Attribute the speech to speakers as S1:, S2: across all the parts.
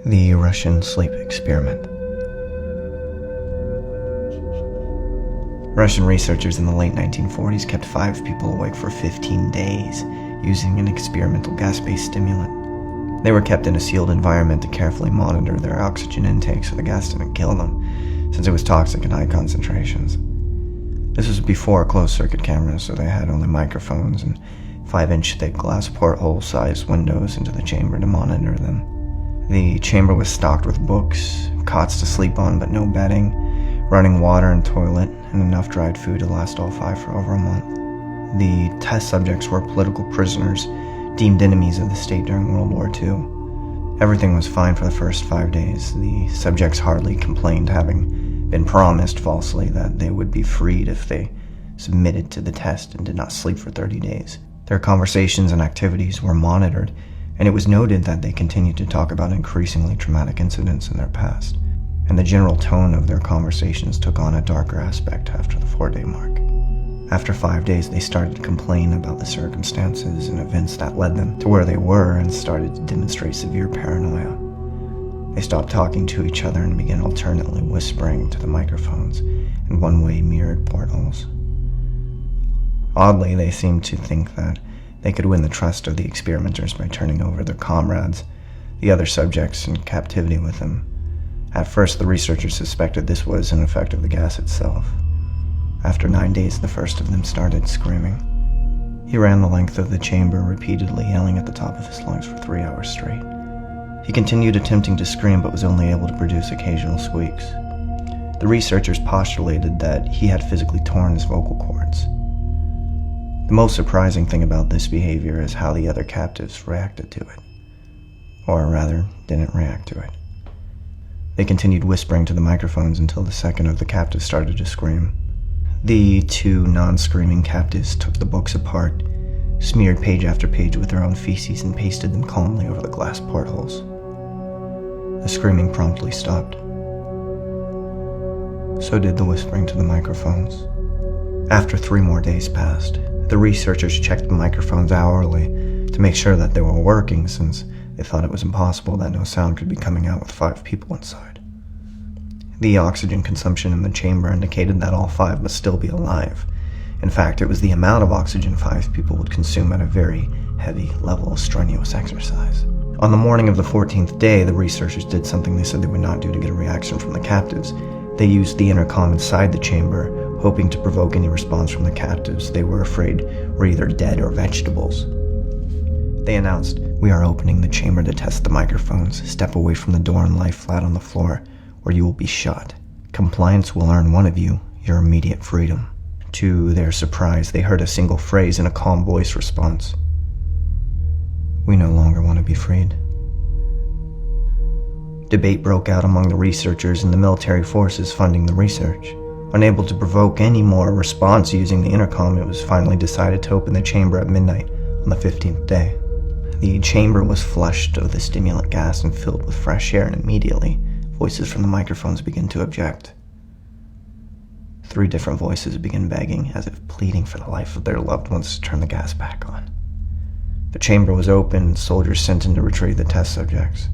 S1: The Russian Sleep Experiment. Russian researchers in the late 1940s kept 5 people awake for 15 days using an experimental gas-based stimulant. They were kept in a sealed environment to carefully monitor their oxygen intake so the gas didn't kill them, since it was toxic in high concentrations. This was before closed-circuit cameras, so they had only microphones and 5-inch thick glass porthole-sized windows into the chamber to monitor them. The chamber was stocked with books, cots to sleep on but no bedding, running water and toilet, and enough dried food to last all 5 for over a month. The test subjects were political prisoners, deemed enemies of the state during World War II. Everything was fine for the first 5 days. The subjects hardly complained, having been promised falsely that they would be freed if they submitted to the test and did not sleep for 30 days. Their conversations and activities were monitored, and it was noted that they continued to talk about increasingly traumatic incidents in their past, and the general tone of their conversations took on a darker aspect after the 4-day mark. After 5 days, they started to complain about the circumstances and events that led them to where they were and started to demonstrate severe paranoia. They stopped talking to each other and began alternately whispering to the microphones in one-way mirrored portholes. Oddly, they seemed to think that they could win the trust of the experimenters by turning over their comrades, the other subjects, in captivity with them. At first, the researchers suspected this was an effect of the gas itself. After 9 days, the first of them started screaming. He ran the length of the chamber, repeatedly yelling at the top of his lungs for 3 hours straight. He continued attempting to scream, but was only able to produce occasional squeaks. The researchers postulated that he had physically torn his vocal cords. The most surprising thing about this behavior is how the other captives reacted to it. Or rather, didn't react to it. They continued whispering to the microphones until the second of the captives started to scream. The 2 non-screaming captives took the books apart, smeared page after page with their own feces, and pasted them calmly over the glass portholes. The screaming promptly stopped. So did the whispering to the microphones. After 3 more days passed, the researchers checked the microphones hourly to make sure that they were working, since they thought it was impossible that no sound could be coming out with 5 people inside. The oxygen consumption in the chamber indicated that all 5 must still be alive. In fact, it was the amount of oxygen 5 people would consume at a very heavy level of strenuous exercise. On the morning of the 14th day, the researchers did something they said they would not do to get a reaction from the captives. They used the intercom inside the chamber, hoping to provoke any response from the captives they were afraid were either dead or vegetables. They announced, "We are opening the chamber to test the microphones. Step away from the door and lie flat on the floor, or you will be shot. Compliance will earn one of you your immediate freedom." To their surprise, they heard a single phrase in a calm voice response. "We no longer want to be freed." Debate broke out among the researchers and the military forces funding the research. Unable to provoke any more response using the intercom, it was finally decided to open the chamber at midnight on the 15th day. The chamber was flushed of the stimulant gas and filled with fresh air, and immediately, voices from the microphones began to object. 3 different voices began begging, as if pleading for the life of their loved ones, to turn the gas back on. The chamber was open and soldiers sent in to retrieve the test subjects.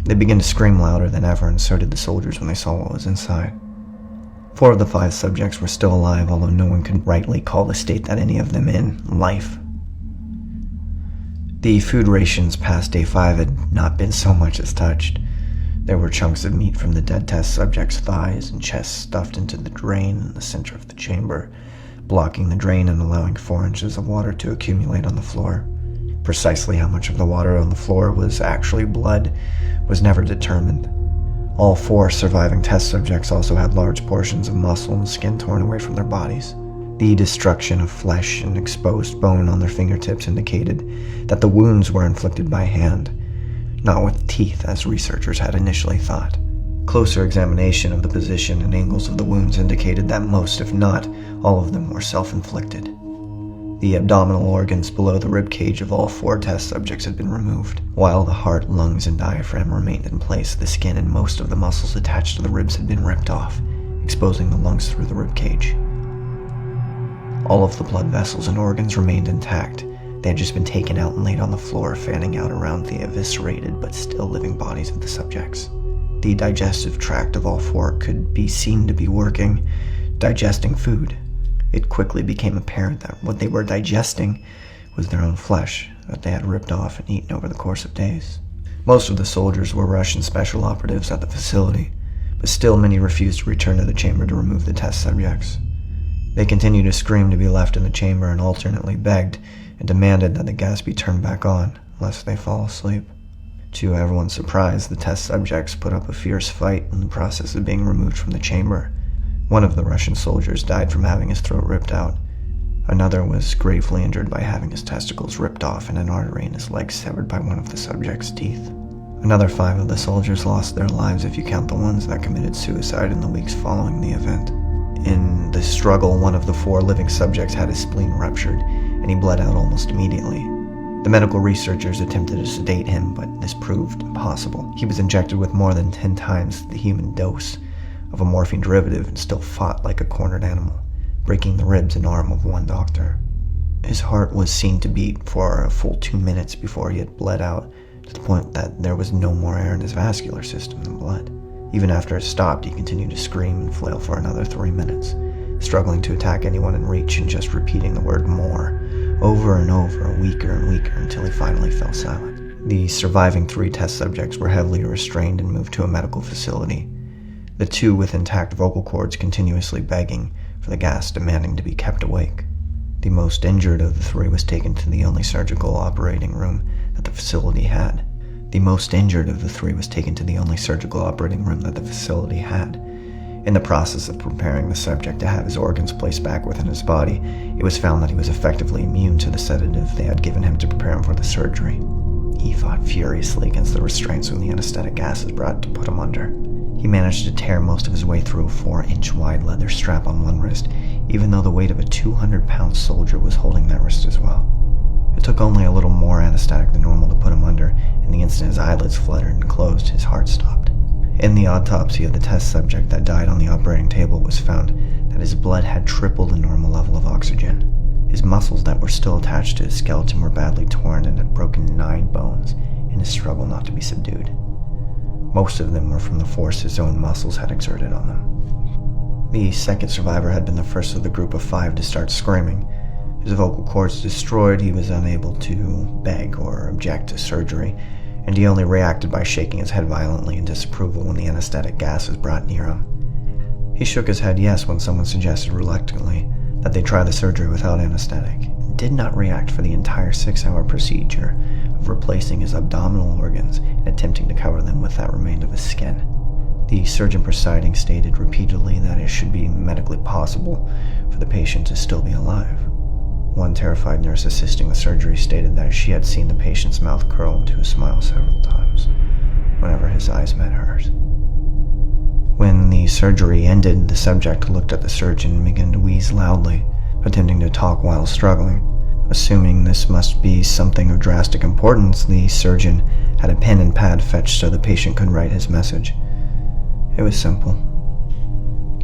S1: They began to scream louder than ever, and so did the soldiers when they saw what was inside. 4 of the 5 subjects were still alive, although no one could rightly call the state that any of them in life. The food rations past day 5 had not been so much as touched. There were chunks of meat from the dead test subjects' thighs and chests stuffed into the drain in the center of the chamber, blocking the drain and allowing 4 inches of water to accumulate on the floor. Precisely how much of the water on the floor was actually blood was never determined. All 4 surviving test subjects also had large portions of muscle and skin torn away from their bodies. The destruction of flesh and exposed bone on their fingertips indicated that the wounds were inflicted by hand, not with teeth as researchers had initially thought. Closer examination of the position and angles of the wounds indicated that most, if not all of them, were self-inflicted. The abdominal organs below the rib cage of all 4 test subjects had been removed. While the heart, lungs, and diaphragm remained in place, the skin and most of the muscles attached to the ribs had been ripped off, exposing the lungs through the rib cage. All of the blood vessels and organs remained intact. They had just been taken out and laid on the floor, fanning out around the eviscerated but still living bodies of the subjects. The digestive tract of all four could be seen to be working, digesting food. It quickly became apparent that what they were digesting was their own flesh that they had ripped off and eaten over the course of days. Most of the soldiers were Russian special operatives at the facility, but still many refused to return to the chamber to remove the test subjects. They continued to scream to be left in the chamber and alternately begged and demanded that the gas be turned back on, lest they fall asleep. To everyone's surprise, the test subjects put up a fierce fight in the process of being removed from the chamber. One of the Russian soldiers died from having his throat ripped out. Another was gravely injured by having his testicles ripped off and an artery in his leg severed by one of the subject's teeth. Another 5 of the soldiers lost their lives if you count the ones that committed suicide in the weeks following the event. In the struggle, one of the 4 living subjects had his spleen ruptured, and he bled out almost immediately. The medical researchers attempted to sedate him, but this proved impossible. He was injected with more than 10 times the human dose of a morphine derivative and still fought like a cornered animal, breaking the ribs and arm of one doctor. His heart was seen to beat for a full 2 minutes before he had bled out, to the point that there was no more air in his vascular system than blood. Even after it stopped, he continued to scream and flail for another 3 minutes, struggling to attack anyone in reach and just repeating the word "more" over and over, weaker and weaker, until he finally fell silent. The surviving 3 test subjects were heavily restrained and moved to a medical facility, the 2 with intact vocal cords continuously begging for the gas, demanding to be kept awake. The most injured of the 3 was taken to the only surgical operating room that the facility had. In the process of preparing the subject to have his organs placed back within his body, it was found that he was effectively immune to the sedative they had given him to prepare him for the surgery. He fought furiously against the restraints when the anesthetic gases brought to put him under. He managed to tear most of his way through a 4-inch wide leather strap on one wrist, even though the weight of a 200-pound soldier was holding that wrist as well. It took only a little more anesthetic than normal to put him under, and the instant his eyelids fluttered and closed, his heart stopped. In the autopsy of the test subject that died on the operating table, it was found that his blood had tripled the normal level of oxygen. His muscles that were still attached to his skeleton were badly torn and had broken 9 bones in his struggle not to be subdued. Most of them were from the force his own muscles had exerted on them. The second survivor had been the first of the group of 5 to start screaming. His vocal cords destroyed, he was unable to beg or object to surgery, and he only reacted by shaking his head violently in disapproval when the anesthetic gas was brought near him. He shook his head yes when someone suggested reluctantly that they try the surgery without anesthetic, and did not react for the entire 6-hour procedure of replacing his abdominal organs and attempting to cover them with that remained of his skin. The surgeon presiding stated repeatedly that it should be medically possible for the patient to still be alive. One terrified nurse assisting the surgery stated that she had seen the patient's mouth curl into a smile several times whenever his eyes met hers. When the surgery ended, the subject looked at the surgeon and began to wheeze loudly, attempting to talk while struggling. Assuming this must be something of drastic importance, the surgeon had a pen and pad fetched so the patient could write his message. It was simple.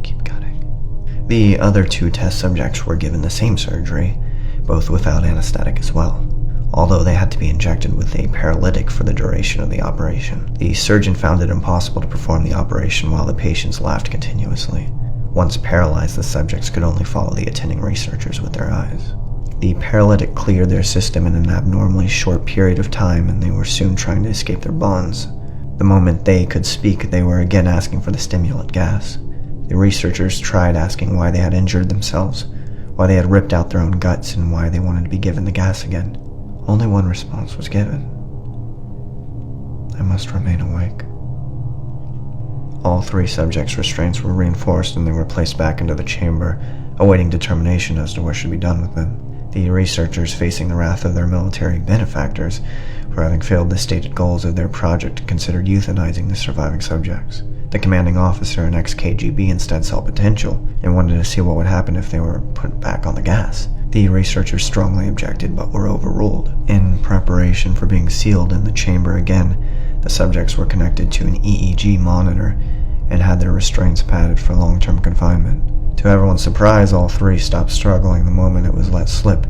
S1: Keep cutting. The other 2 test subjects were given the same surgery, both without anesthetic as well, although they had to be injected with a paralytic for the duration of the operation. The surgeon found it impossible to perform the operation while the patients laughed continuously. Once paralyzed, the subjects could only follow the attending researchers with their eyes. The paralytic cleared their system in an abnormally short period of time, and they were soon trying to escape their bonds. The moment they could speak, they were again asking for the stimulant gas. The researchers tried asking why they had injured themselves, why they had ripped out their own guts, and why they wanted to be given the gas again. Only one response was given. I must remain awake. All 3 subjects' restraints were reinforced and they were placed back into the chamber, awaiting determination as to what should be done with them. The researchers, facing the wrath of their military benefactors for having failed the stated goals of their project, considered euthanizing the surviving subjects. The commanding officer, an ex-KGB, instead saw potential and wanted to see what would happen if they were put back on the gas. The researchers strongly objected but were overruled. In preparation for being sealed in the chamber again, the subjects were connected to an EEG monitor and had their restraints padded for long-term confinement. To everyone's surprise, all 3 stopped struggling the moment it was let slip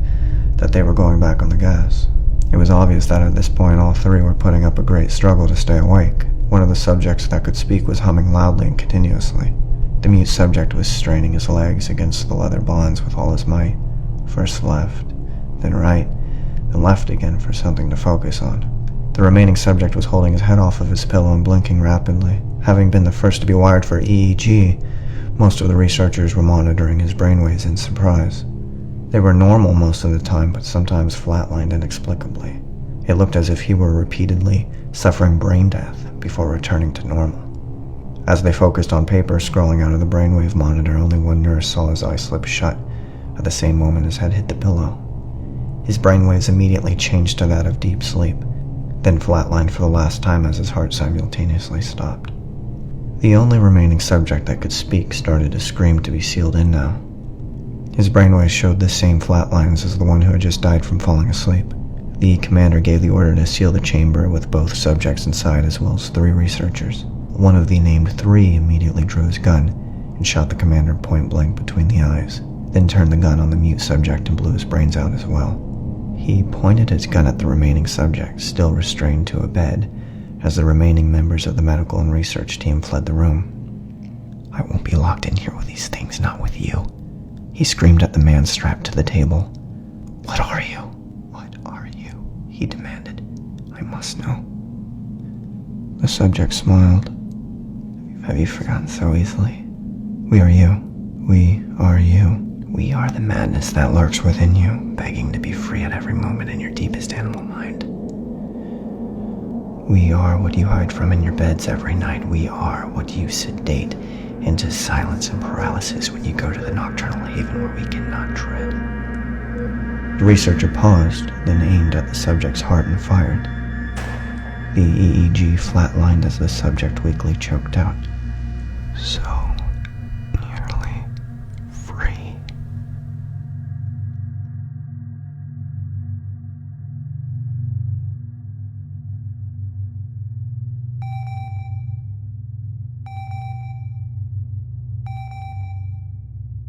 S1: that they were going back on the gas. It was obvious that at this point all three were putting up a great struggle to stay awake. One of the subjects that could speak was humming loudly and continuously. The mute subject was straining his legs against the leather bonds with all his might. First left, then right, then left again for something to focus on. The remaining subject was holding his head off of his pillow and blinking rapidly. Having been the first to be wired for EEG, most of the researchers were monitoring his brainwaves in surprise. They were normal most of the time, but sometimes flatlined inexplicably. It looked as if he were repeatedly suffering brain death before returning to normal. As they focused on paper scrolling out of the brainwave monitor, only one nurse saw his eye slip shut at the same moment his head hit the pillow. His brainwaves immediately changed to that of deep sleep, then flatlined for the last time as his heart simultaneously stopped. The only remaining subject that could speak started to scream to be sealed in now. His brainwaves showed the same flat lines as the one who had just died from falling asleep. The commander gave the order to seal the chamber with both subjects inside as well as 3 researchers. One of the named 3 immediately drew his gun and shot the commander point blank between the eyes, then turned the gun on the mute subject and blew his brains out as well. He pointed his gun at the remaining subject, still restrained to a bed, as the remaining members of the medical and research team fled the room. "I won't be locked in here with these things, not with you," he screamed at the man strapped to the table. "What are you? What are you?" he demanded. "I must know." The subject smiled. "Have you forgotten so easily? We are you. We are you. We are the madness that lurks within you, begging to be free at every moment in your deepest animal mind. We are what you hide from in your beds every night. We are what you sedate into silence and paralysis when you go to the nocturnal haven where we cannot tread." The researcher paused, then aimed at the subject's heart and fired. The EEG flatlined as the subject weakly choked out. "So